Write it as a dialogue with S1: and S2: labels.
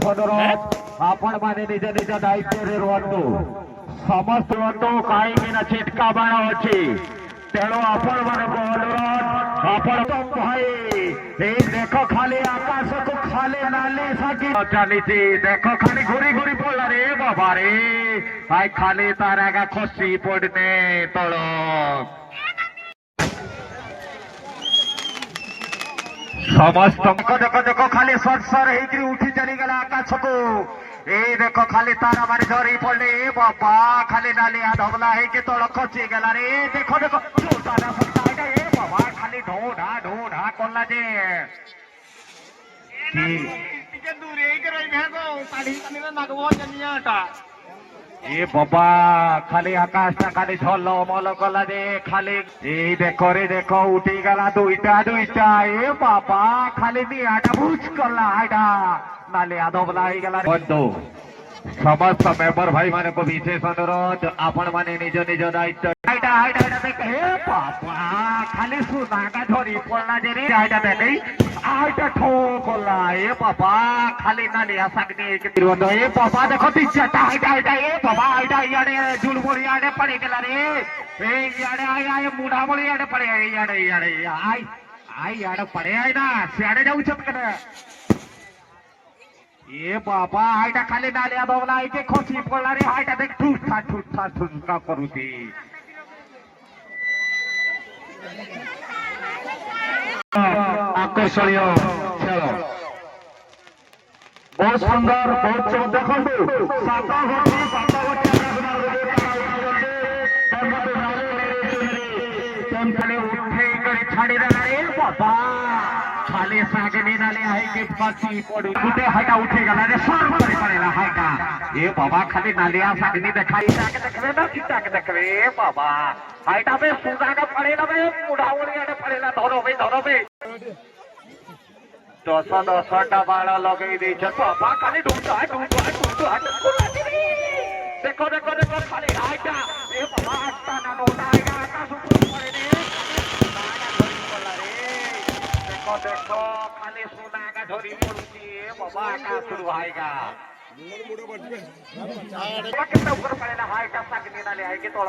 S1: आपण माने निज निज दायित्व रे रुहतु समस्त रुहतु कहीं चिटका बाण अच्छी तेणु आपण मान अनुरोध आपण भाई देख खाली आकाश को खाली नाली साकी चली देख खाली घूरी घूरी पड़ा रे बाबा रे भाई खाली तार आगा खसी पड़ने तल समस्त देख देख खाली सरसर होकर उठी चलीगला आकाश को ए देख खाली तारा मारे झरी पड़े बाबा खाली नालिया धबला है कि तल खसी गला रे देख देख ए बाबा खाली ढोढा ढोढा कला जे ए बाबा खाली आकाश खाली झल मल कला जे खाली ए देख रे देख उठी गला दुईटा दुईटा ए बाबा खाली निआटा बुझ कला आइडा नाले आधोबला ही गला बंधु समस्त मेंबर भाई माने को विशेष अनुरोध आपण माने निज निज दायित्व आइडा आइडा देख हे बाबा खाली सुनागा धरी पड़ना जे रे आइडा देख आइडा ठोकला ए बाबा खाली नाले आसागनी के तिरवंद ए बाबा देखो तीसटा आइडा आइडा ए बाबा आइडा याडे जुलबोरी याडे पड़ी गेला रे ए याडे आय आय मुढा बोली याडे पड़े याडे याडे आय आय याडे पड़े आय ना सियाडे जाऊ छत करे ये बाबा हाइटा खाली नालिया दबला है के खोसी पड़ला रे हाइटा देख ठूठा का करूती आकर्षणीय खेल बहुत सुंदर बहुत देखो सात उठे छाड़ी देला रे बाबा खाली सागनी नाले है कि फसी पड़ू गुटे हाइटा उठे गला रे सर करे पड़ेला हाइटा ए बाबा खाली नालिया सागनी देखाई जाके देखबे ना सीता के देखबे ए बाबा हाइटा पे सुगा का पड़ेला बे मुढावली आडे पड़ेला धरो बे 10 बाण लगई दे छ बाबा खाली ढूंढा देखो देखो देखो खाली हाइटा ए बाबा आटा ना नोटाएगा आकाश ऊपर पड़े रे देखो खाली सुना का झोरी पड़ुची बाबा का शुरू आएगा कितना ऊपर पड़ेगा हाइटा सागनी नाले है कि तोड़